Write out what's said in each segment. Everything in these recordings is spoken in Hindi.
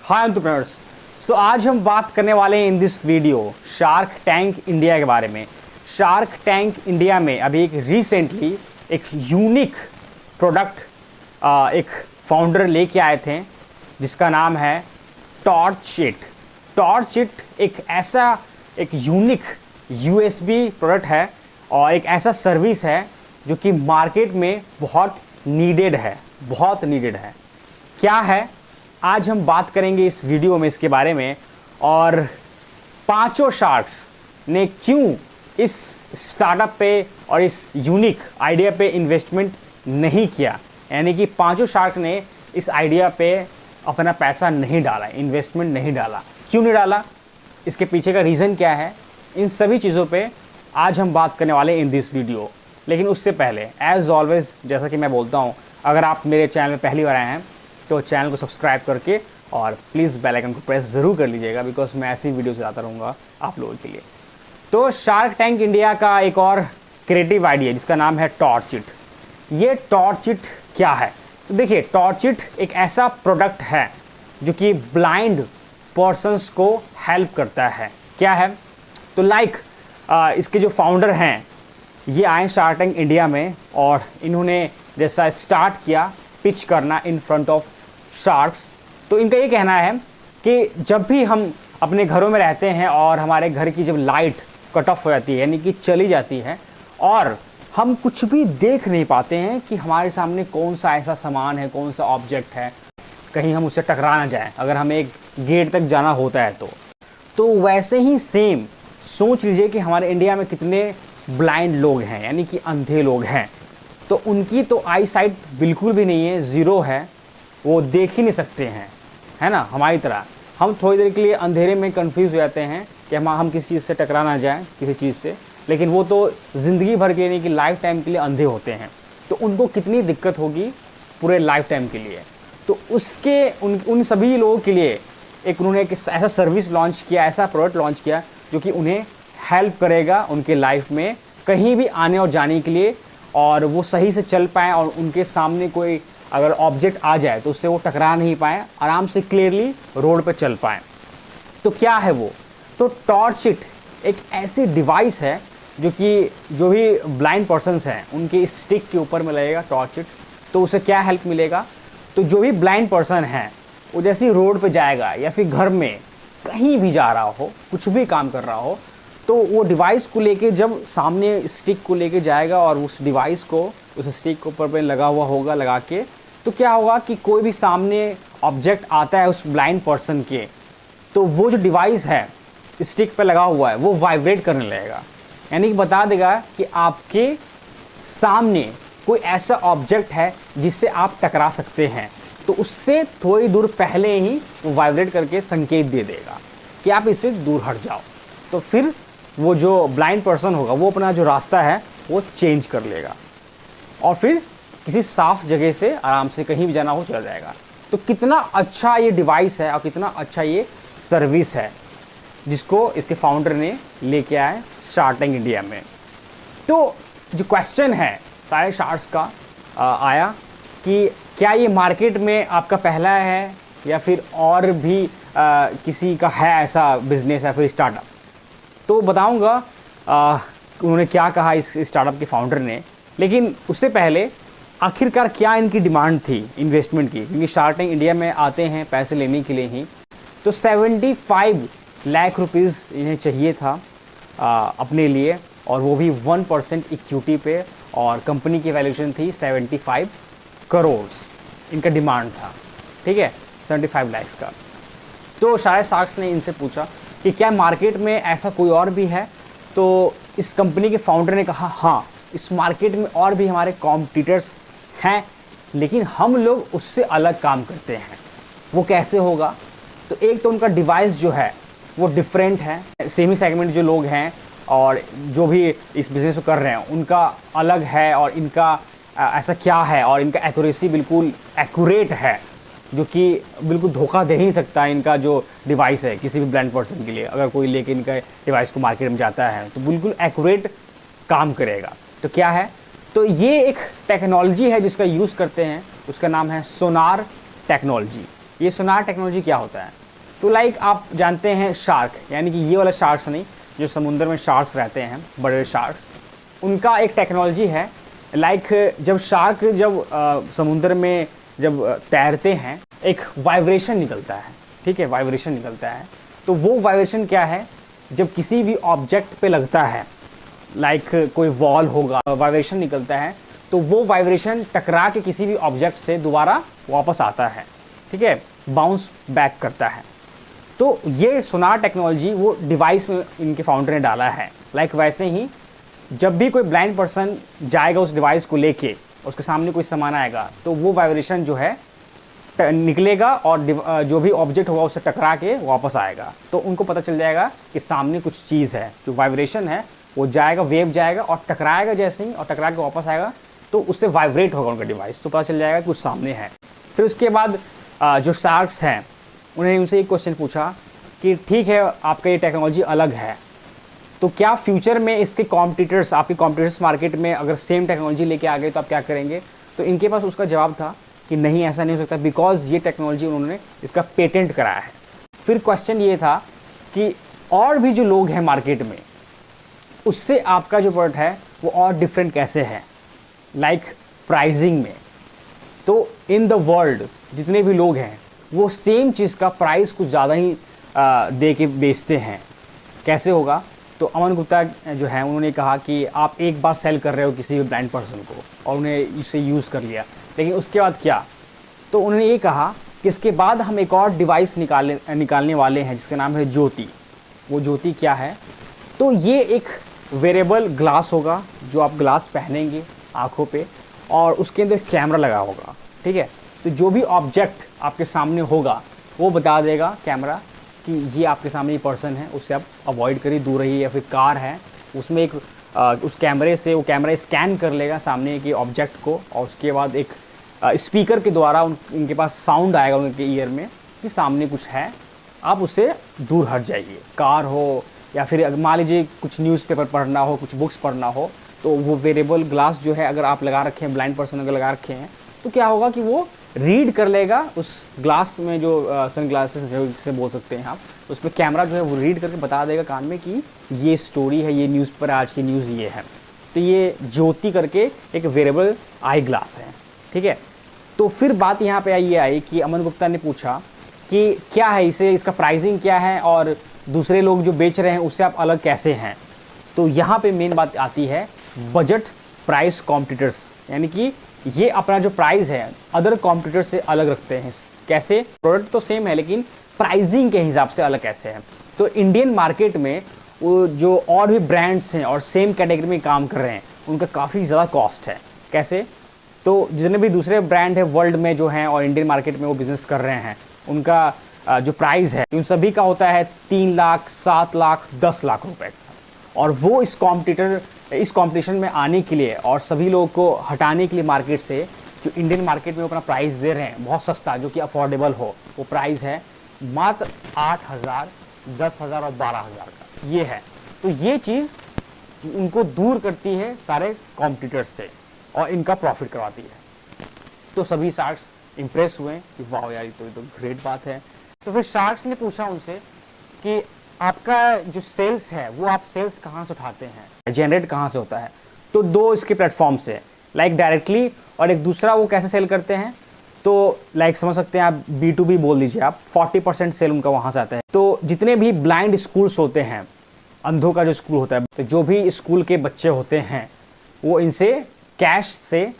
हाय एंटरप्रेन्योर्स। सो आज हम बात करने वाले हैं in this video shark tank India के बारे में। शार्क टैंक इंडिया में अभी एक रिसेंटली एक यूनिक प्रोडक्ट एक फाउंडर लेके आए थे जिसका नाम है टॉर्चिट। टॉर्चिट एक ऐसा एक यूनिक यूएसबी प्रोडक्ट है और एक ऐसा सर्विस है जो कि मार्केट में बहुत नीडेड है, बहुत नीडेड है। क्या है आज हम बात करेंगे इस वीडियो में इसके बारे में, और पांचों शार्क्स ने क्यों इस स्टार्टअप पे और इस यूनिक आइडिया पे इन्वेस्टमेंट नहीं किया, यानी कि पांचों शार्क ने इस आइडिया पे अपना पैसा नहीं डाला, इन्वेस्टमेंट नहीं डाला। क्यों नहीं डाला, इसके पीछे का रीज़न क्या है, इन सभी चीज़ों पे आज हम बात करने वाले इन दिस वीडियो। लेकिन उससे पहले एज ऑलवेज जैसा कि मैं बोलता हूँ, अगर आप मेरे चैनल में पहली बार आए हैं तो चैनल को सब्सक्राइब करके और प्लीज़ बेल आइकन को प्रेस ज़रूर कर लीजिएगा, बिकॉज मैं ऐसी वीडियोस लाता रहूँगा आप लोगों के लिए। तो शार्क टैंक इंडिया का एक और क्रिएटिव आइडिया जिसका नाम है टॉर्चिट। ये टॉर्चिट क्या है, तो देखिए टॉर्चिट एक ऐसा प्रोडक्ट है जो कि ब्लाइंड पर्सनस को हेल्प करता है। क्या है, तो इसके जो फाउंडर हैं ये आए शार्क टैंक इंडिया में और इन्होंने जैसा स्टार्ट किया पिच करना इन फ्रंट ऑफ शार्क्स। तो इनका ये कहना है कि जब भी हम अपने घरों में रहते हैं और हमारे घर की जब लाइट कट ऑफ हो जाती है, यानी कि चली जाती है, और हम कुछ भी देख नहीं पाते हैं कि हमारे सामने कौन सा ऐसा सामान है, कौन सा ऑब्जेक्ट है, कहीं हम उससे टकरा ना जाएं अगर हमें एक गेट तक जाना होता है तो वैसे ही सेम सोच लीजिए कि हमारे इंडिया में कितने ब्लाइंड लोग हैं, यानी कि अंधे लोग हैं। तो उनकी तो आई साइट बिल्कुल भी नहीं है, ज़ीरो है, वो देख ही नहीं सकते हैं, है ना। हमारी तरह हम थोड़ी देर के लिए अंधेरे में कंफ्यूज हो जाते हैं कि हम किसी चीज़ से टकरा ना जाएं, किसी चीज़ से, लेकिन वो तो ज़िंदगी भर के यानी कि लाइफ टाइम के लिए अंधे होते हैं। तो उनको कितनी दिक्कत होगी पूरे लाइफ टाइम के लिए। तो उसके उन सभी लोगों के लिए उन्होंने एक ऐसा सर्विस लॉन्च किया, ऐसा प्रोडक्ट लॉन्च किया जो कि उन्हें हेल्प करेगा उनके लाइफ में कहीं भी आने और जाने के लिए, और वो सही से चल पाएँ और उनके सामने कोई अगर ऑब्जेक्ट आ जाए तो उससे वो टकरा नहीं पाएँ, आराम से क्लियरली रोड पर चल पाएँ। तो क्या है वो, तो टॉर्चिट एक ऐसी डिवाइस है जो कि जो भी ब्लाइंड पर्सन्स हैं उनके स्टिक के ऊपर में लगेगा टॉर्चिट। तो उसे क्या हेल्प मिलेगा, तो जो भी ब्लाइंड पर्सन है वो जैसे ही रोड पे जाएगा या फिर घर में कहीं भी जा रहा हो, कुछ भी काम कर रहा हो, तो वो डिवाइस को लेके जब सामने स्टिक को लेके जाएगा और उस डिवाइस को उस स्टिक के ऊपर पे लगा हुआ होगा, लगा के, तो क्या होगा कि कोई भी सामने ऑब्जेक्ट आता है उस ब्लाइंड पर्सन के, तो वो जो डिवाइस है स्टिक पे लगा हुआ है वो वाइब्रेट करने लगेगा, यानी कि बता देगा कि आपके सामने कोई ऐसा ऑब्जेक्ट है जिससे आप टकरा सकते हैं। तो उससे थोड़ी दूर पहले ही वो वाइब्रेट करके संकेत दे देगा कि आप इससे दूर हट जाओ। तो फिर वो जो ब्लाइंड पर्सन होगा वो अपना जो रास्ता है वो चेंज कर लेगा और फिर किसी साफ जगह से आराम से कहीं भी जाना हो चला जाएगा। तो कितना अच्छा ये डिवाइस है और कितना अच्छा ये सर्विस है जिसको इसके फाउंडर ने लेके आए शार्क टैंक इंडिया में। तो जो क्वेश्चन है सारे शार्क्स का आया कि क्या ये मार्केट में आपका पहला है या फिर और भी किसी का है ऐसा बिजनेस या फिर स्टार्टअप। तो बताऊंगा उन्होंने क्या कहा इस स्टार्टअप के फाउंडर ने। लेकिन उससे पहले आखिरकार क्या इनकी डिमांड थी इन्वेस्टमेंट की, क्योंकि शार्क टैंक इंडिया में आते हैं पैसे लेने के लिए ही। तो 75 लाख रुपीज़ इन्हें चाहिए था अपने लिए, और वो भी 1% इक्विटी पे, और कंपनी की वैल्यूएशन थी 75 करोड़ इनका डिमांड था, ठीक है, 75 लाख का। तो शायद शार्क्स ने इनसे पूछा कि क्या मार्केट में ऐसा कोई और भी है। तो इस कंपनी के फाउंडर ने कहा हाँ, इस मार्केट में और भी हमारे कॉम्पिटिटर्स हैं, लेकिन हम लोग उससे अलग काम करते हैं। वो कैसे होगा, तो एक तो उनका डिवाइस जो है वो डिफरेंट है। सेमी सेगमेंट जो लोग हैं और जो भी इस बिज़नेस को कर रहे हैं उनका अलग है, और इनका ऐसा क्या है, और इनका एक्यूरेसी बिल्कुल एक्यूरेट है, जो कि बिल्कुल धोखा दे ही नहीं सकता। इनका जो डिवाइस है किसी भी ब्लाइंड पर्सन के लिए अगर कोई लेके इनका डिवाइस को मार्केट में जाता है तो बिल्कुल एक्यूरेट काम करेगा। तो क्या है, तो ये एक टेक्नोलॉजी है जिसका यूज़ करते हैं, उसका नाम है सोनार टेक्नोलॉजी। ये सोनार टेक्नोलॉजी क्या होता है? तो लाइक आप जानते हैं शार्क, यानी कि ये वाला शार्क्स नहीं, जो समुद्र में शार्क्स रहते हैं, बड़े शार्क्स, उनका एक टेक्नोलॉजी है। लाइक जब शार्क समुद्र में जब तैरते हैं, एक वाइब्रेशन निकलता है, ठीक है, वाइब्रेशन निकलता है। तो वो वाइब्रेशन क्या है? जब किसी भी ऑब्जेक्ट पे लगता है, लाइक कोई वॉल होगा, वाइब्रेशन निकलता है, तो वो वाइब्रेशन टकरा के किसी भी ऑब्जेक्ट से दोबारा वापस आता है, ठीक है, बाउंस बैक करता है। तो ये सोनार टेक्नोलॉजी वो डिवाइस में इनके फाउंडर ने डाला है। लाइक वैसे ही जब भी कोई ब्लाइंड पर्सन जाएगा उस डिवाइस को लेके, उसके सामने कोई सामान आएगा, तो वो वाइब्रेशन जो है निकलेगा और जो भी ऑब्जेक्ट होगा उससे टकरा के वापस आएगा। तो उनको पता चल जाएगा कि सामने कुछ चीज़ है। जो वाइब्रेशन है वो जाएगा, वेव जाएगा और टकराएगा, जैसे ही और टकरा के वापस आएगा तो उससे वाइब्रेट होगा उनका डिवाइस, तो पता चल जाएगा कि कुछ सामने है। फिर उसके बाद जो शार्क्स हैं उन्होंने उनसे एक क्वेश्चन पूछा कि ठीक है, आपका ये टेक्नोलॉजी अलग है, तो क्या फ्यूचर में इसके कॉम्पिटिटर्स, आपके कॉम्पिटिटर्स मार्केट में अगर सेम टेक्नोलॉजी लेके आ गए तो आप क्या करेंगे? तो इनके पास उसका जवाब था कि नहीं, ऐसा नहीं हो सकता, बिकॉज ये टेक्नोलॉजी उन्होंने इसका पेटेंट कराया है। फिर क्वेश्चन ये था कि और भी जो लोग हैं मार्केट में, उससे आपका जो प्रोडक्ट है वो और डिफरेंट कैसे है? लाइक प्राइसिंग में। तो इन द वर्ल्ड जितने भी लोग हैं वो सेम चीज़ का प्राइस कुछ ज़्यादा ही दे के बेचते हैं। कैसे होगा? तो अमन गुप्ता जो है उन्होंने कहा कि आप एक बार सेल कर रहे हो किसी भी ब्लाइंड पर्सन को और उन्हें इसे यूज़ कर लिया, लेकिन उसके बाद क्या? तो उन्होंने ये कहा कि इसके बाद हम एक और डिवाइस निकालने वाले हैं जिसका नाम है ज्योति। वो ज्योति क्या है? तो ये एक वेरेबल ग्लास होगा जो आप ग्लास पहनेंगे आँखों पे और उसके अंदर कैमरा लगा होगा, ठीक है। तो जो भी ऑब्जेक्ट आपके सामने होगा वो बता देगा कैमरा कि ये आपके सामने ये पर्सन है, उससे आप अवॉइड करिए, दूर रहिए। या फिर कार है, उसमें एक उस कैमरे से वो कैमरा स्कैन कर लेगा सामने के ऑब्जेक्ट को और उसके बाद एक स्पीकर के द्वारा इनके पास साउंड आएगा उनके ईयर में कि सामने कुछ है, आप उससे दूर हट जाइए। कार हो या फिर मान लीजिए कुछ न्यूज़पेपर पढ़ना हो, कुछ बुक्स पढ़ना हो, तो वो वेरेबल ग्लास जो है अगर आप लगा रखे हैं, ब्लाइंड पर्सन अगर लगा रखे हैं, तो क्या होगा कि वो रीड कर लेगा उस ग्लास में, जो सन ग्लासेस से बोल सकते हैं आप, उस पर कैमरा जो है वो रीड करके बता देगा कान में कि ये स्टोरी है, ये न्यूज़ पर आज की न्यूज़ ये है। तो ये ज्योति करके एक वेरेबल आई ग्लास है, ठीक है। तो फिर बात यहाँ पे ये आई कि अमन गुप्ता ने पूछा कि क्या है इसे, इसका प्राइसिंग क्या है और दूसरे लोग जो बेच रहे हैं उससे आप अलग कैसे हैं? तो यहाँ पे मेन बात आती है बजट प्राइस कॉम्पिटिटर्स, यानी कि ये अपना जो प्राइस है अदर कॉम्पिटिटर से अलग रखते हैं। कैसे? प्रोडक्ट तो सेम है लेकिन प्राइसिंग के हिसाब से अलग कैसे है? तो इंडियन मार्केट में वो जो और भी ब्रांड्स हैं और सेम कैटेगरी में काम कर रहे हैं उनका काफ़ी ज़्यादा कॉस्ट है। कैसे? तो जितने भी दूसरे ब्रांड है वर्ल्ड में जो हैं और इंडियन मार्केट में वो बिज़नेस कर रहे हैं, उनका जो प्राइस है उन सभी का होता है 3 लाख, 7 लाख, 10 लाख रुपए का। और वो इस कॉम्पिटिशन में आने के लिए और सभी लोगों को हटाने के लिए मार्केट से, जो इंडियन मार्केट में अपना प्राइस दे रहे हैं बहुत सस्ता, जो कि अफोर्डेबल हो, वो प्राइस है मात्र 8,000, 10,000 और 12,000 का। ये है, तो ये चीज़ उनको दूर करती है सारे कॉम्पिटिटर्स से और इनका प्रॉफिट करवाती है। तो सभी शार्क्स इम्प्रेस हुए कि वाह यार, ये तो ग्रेट बात है। तो फिर शार्क्स ने पूछा उनसे कि आपका जो सेल्स है वो आप सेल्स कहाँ से उठाते हैं, जनरेट कहाँ से होता है? तो 2 इसके प्लेटफॉर्म से, लाइक डायरेक्टली, और एक दूसरा वो कैसे सेल करते हैं, तो लाइक समझ सकते हैं आप, B2B बोल दीजिए आप, 40% सेल उनका वहाँ से आता है। तो जितने भी ब्लाइंड स्कूल्स होते हैं, अंधों का जो स्कूल होता है, तो जो भी स्कूल के बच्चे होते हैं वो इनसे कैश से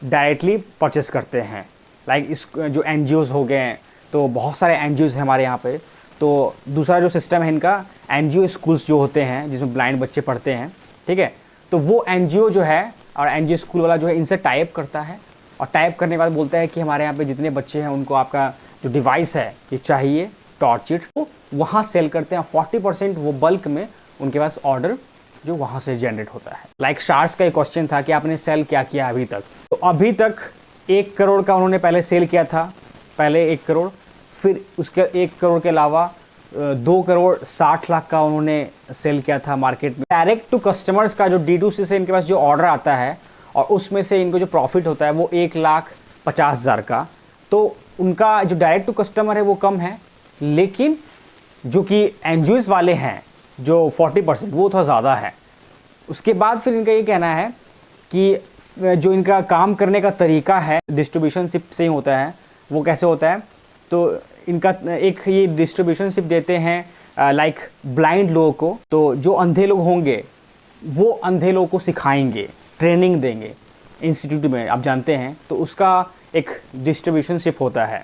डायरेक्टली परचेस करते हैं। लाइक इस जो NGOs हो गए हैं, तो बहुत सारे NGOs हैं हमारे यहाँ पे। तो दूसरा जो सिस्टम है इनका, NGO स्कूल्स जो होते हैं जिसमें ब्लाइंड बच्चे पढ़ते हैं, ठीक है, तो वो NGO जो है और NGO स्कूल वाला जो है इनसे टाइप करता है और टाइप करने के बाद बोलता है कि हमारे यहाँ पे जितने बच्चे हैं उनको आपका जो डिवाइस है ये चाहिए, टॉर्च इट, तो वहाँ सेल करते हैं। 40% वो बल्क में उनके पास ऑर्डर जो वहाँ से जनरेट होता है। लाइक शार्क्स का एक क्वेश्चन था कि आपने सेल क्या किया अभी तक? तो अभी तक 1 करोड़ का उन्होंने पहले सेल किया था, पहले 1 करोड़, फिर उसके 1 करोड़ के अलावा 2 करोड़ 60 लाख का उन्होंने सेल किया था मार्केट में। डायरेक्ट टू कस्टमर्स का जो D2C से इनके पास जो ऑर्डर आता है और उसमें से इनको जो प्रॉफिट होता है वो 1,50,000 का। तो उनका जो डायरेक्ट टू कस्टमर है वो कम है, लेकिन जो कि एनजीओज वाले हैं जो 40% वो थोड़ा ज़्यादा है। उसके बाद फिर इनका ये कहना है कि जो इनका काम करने का तरीका है डिस्ट्रीब्यूशनशिप से ही होता है। वो कैसे होता है, तो इनका एक ये डिस्ट्रीब्यूशनशिप देते हैं लाइक ब्लाइंड लोगों को। तो जो अंधे लोग होंगे वो अंधे लोगों को सिखाएंगे, ट्रेनिंग देंगे इंस्टीट्यूट में, आप जानते हैं। तो उसका एक डिस्ट्रीब्यूशनशिप होता है,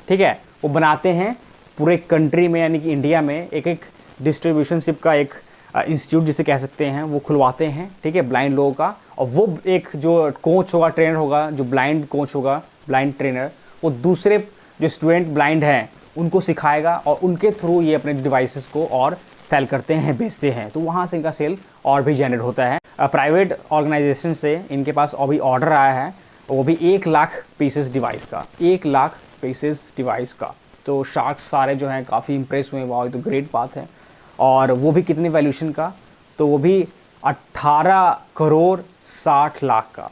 ठीक है। वो बनाते हैं पूरे कंट्री में, यानी कि इंडिया में एक एक डिस्ट्रीब्यूशनशिप का एक इंस्टीट्यूट जिसे कह सकते हैं, वो खुलवाते हैं, ठीक है, ब्लाइंड लोगों का। और वो एक जो कोच होगा, ट्रेनर होगा, जो ब्लाइंड कोच होगा, ब्लाइंड ट्रेनर, वो दूसरे जो स्टूडेंट ब्लाइंड हैं उनको सिखाएगा और उनके थ्रू ये अपने डिवाइसेस को और सेल करते हैं, बेचते हैं। तो वहाँ से इनका सेल और भी जनरेट होता है। प्राइवेट ऑर्गेनाइजेशन से इनके पास अभी ऑर्डर आया है, वो भी 1 लाख पीसेस डिवाइस का, 1 लाख पीसेस डिवाइस का। तो शार्क्स सारे जो हैं काफ़ी इंप्रेस हुए, वाह ये तो ग्रेट बात है। और वो भी कितने वैल्यूशन का, तो वो भी 18 करोड़ 60 लाख का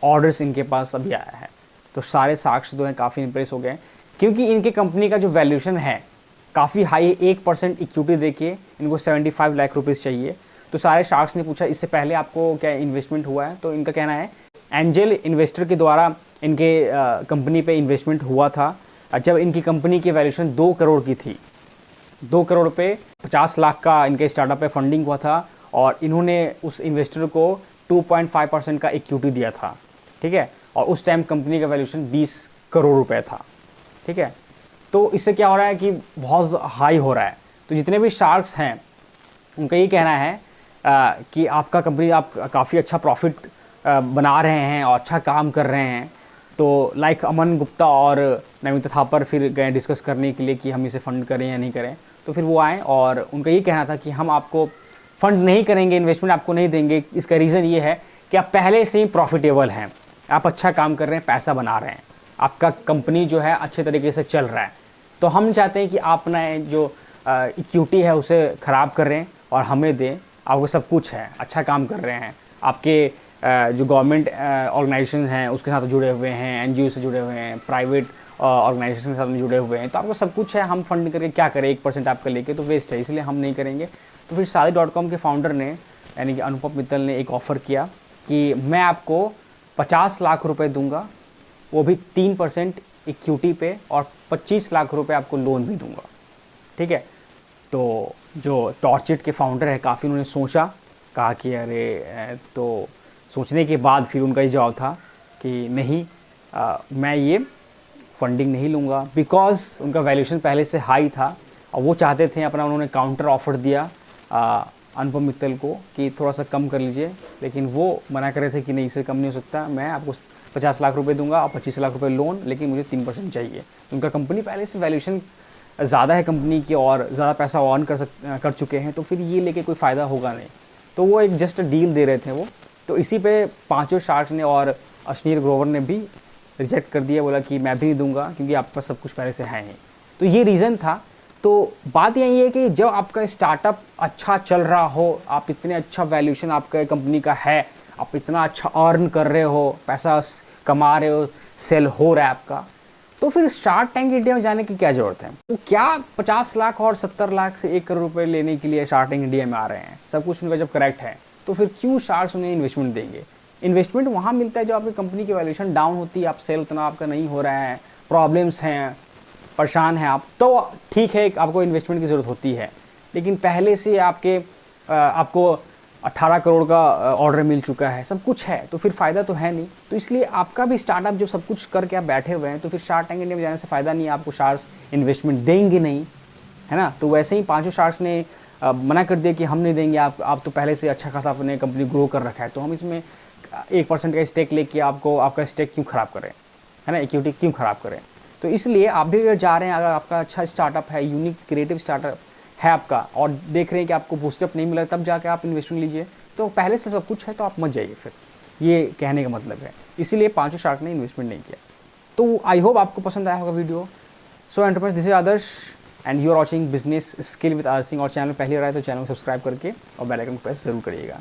ऑर्डर्स इनके पास अभी आया है। तो सारे शार्क्स जो हैं काफ़ी इंप्रेस हो गए, क्योंकि इनके कंपनी का जो वैल्यूशन है काफ़ी हाई है। 1% इक्विटी देखिए इनको 75 लाख रुपीज़ चाहिए। तो सारे शार्क्स ने पूछा इससे पहले आपको क्या इन्वेस्टमेंट हुआ है, तो इनका कहना है एंजल इन्वेस्टर के द्वारा इनके कंपनी पे इन्वेस्टमेंट हुआ था जब इनकी कंपनी की वैल्यूशन 2 करोड़ की थी। 2 करोड़ पे 50 लाख का इनके स्टार्टअप पे फंडिंग हुआ था और इन्होंने उस इन्वेस्टर को 2.5% का इक्विटी दिया था, ठीक है। और उस टाइम कंपनी का वैल्यूशन 20 करोड़ रुपए था, ठीक है। तो इससे क्या हो रहा है कि बहुत हाई हो रहा है। तो जितने भी शार्क्स हैं उनका ये कहना है कि आपका कंपनी, आप काफ़ी अच्छा प्रॉफिट बना रहे हैं और अच्छा काम कर रहे हैं। तो लाइक अमन गुप्ता और नमिता थापर फिर गए डिस्कस करने के लिए कि हम इसे फ़ंड करें या नहीं करें। तो फिर वो आए और उनका ये कहना था कि हम आपको फ़ंड नहीं करेंगे, इन्वेस्टमेंट आपको नहीं देंगे। इसका रीज़न ये है कि आप पहले से ही प्रॉफिटेबल हैं, आप अच्छा काम कर रहे हैं, पैसा बना रहे हैं, आपका कंपनी जो है अच्छे तरीके से चल रहा है। तो हम चाहते हैं कि आप अपना जो इक्विटी है उसे ख़राब कर रहे हैं और हमें दें। आपको सब कुछ है, अच्छा काम कर रहे हैं, आपके जो गवर्नमेंट ऑर्गेनाइजेशन हैं उसके साथ जुड़े हुए हैं, एनजीओ से जुड़े हुए हैं, प्राइवेट ऑर्गेनाइजेशन के साथ जुड़े हुए हैं। तो आपको सब कुछ है, हम फंड करके क्या करें, 1% आपका लेके तो वेस्ट है, इसलिए हम नहीं करेंगे। तो फिर Shaadi.com के फाउंडर ने यानी कि अनुपम मित्तल ने एक ऑफ़र किया कि मैं आपको 50 लाख रुपए दूंगा, वो भी 3% इक्विटी पे, और 25 लाख रुपए आपको लोन भी दूंगा, ठीक है। तो जो टॉर्चिट के फाउंडर है काफ़ी उन्होंने सोचा, कहा कि अरे, तो सोचने के बाद फिर उनका ये जवाब था कि नहीं, मैं ये फंडिंग नहीं लूँगा, बिकॉज़ उनका वैल्यूशन पहले से हाई था और वो चाहते थे अपना, उन्होंने काउंटर ऑफ़र दिया अनुपम मित्तल को कि थोड़ा सा कम कर लीजिए, लेकिन वो मना कर रहे थे कि नहीं, इससे कम नहीं हो सकता, मैं आपको 50 लाख रुपए दूंगा और 25 लाख रुपए लोन, लेकिन मुझे 3% चाहिए। उनका कंपनी पहले से वैल्यूशन ज़्यादा है कंपनी की और ज़्यादा पैसा अर्न कर चुके हैं, तो फिर ये लेके कोई फ़ायदा होगा नहीं। तो वो एक जस्ट डील दे रहे थे वो। तो इसी पे 5 शार्क्स ने और अश्नीर ग्रोवर ने भी रिजेक्ट कर दिया, बोला कि मैं भी नहीं दूंगा क्योंकि आपके पास सब कुछ पहले से है ही। तो ये रीज़न था। तो बात यही है कि जब आपका स्टार्टअप अच्छा चल रहा हो, आप इतने अच्छा वैल्यूशन आपका कंपनी का है, आप इतना अच्छा अर्न कर रहे हो, पैसा कमा रहे हो, सेल हो रहा है आपका, तो फिर शार्क टैंक इंडिया में जाने की क्या ज़रूरत है। वो क्या 50 लाख और 70 लाख 1 करोड़ रुपए लेने के लिए शार्क टैंक इंडिया में आ रहे हैं, सब कुछ उनका जब करेक्ट है, तो फिर क्यों शार्क्स उन्हें इन्वेस्टमेंट देंगे। इन्वेस्टमेंट वहाँ मिलता है जब आपकी कंपनी की वैल्यूशन डाउन होती है, आप सेल उतना आपका नहीं हो रहा है, प्रॉब्लम्स हैं, परेशान हैं आप, तो ठीक है आपको इन्वेस्टमेंट की ज़रूरत होती है। लेकिन पहले से आपको 18 करोड़ का ऑर्डर मिल चुका है, सब कुछ है, तो फिर फ़ायदा तो है नहीं। तो इसलिए आपका भी स्टार्टअप जब सब कुछ करके आप बैठे हुए हैं, तो फिर शार्क टैंक इंडिया में जाने से फ़ायदा नहीं है, आपको शार्क्स इन्वेस्टमेंट देंगे नहीं, है ना। तो वैसे ही 5 शार्क्स ने मना कर दिया कि हम नहीं देंगे, आप तो पहले से अच्छा खासा अपने कंपनी ग्रो कर रखा है, तो हम इसमें 1% का स्टेक लेके आपका स्टेक क्यों ख़राब करें, है ना, इक्विटी क्यों ख़राब करें। तो इसलिए आप भी अगर जा रहे हैं, अगर आपका अच्छा स्टार्टअप है, यूनिक क्रिएटिव स्टार्टअप है आपका, और देख रहे हैं कि आपको बूस्टअप नहीं मिला, तब जाके आप इन्वेस्टमेंट लीजिए। तो पहले से सब कुछ है तो आप मत जाइए, फिर ये कहने का मतलब है। इसीलिए 5 शार्क ने इन्वेस्टमेंट नहीं किया। तो आई होप आपको पसंद आया होगा video. So entrepreneurs, this is Adarsh and you are watching business skill with Adarsh Singh. और चैनल पहली बार आए तो चैनल को सब्सक्राइब करके और बेल आइकन को प्रेस जरूर करिएगा।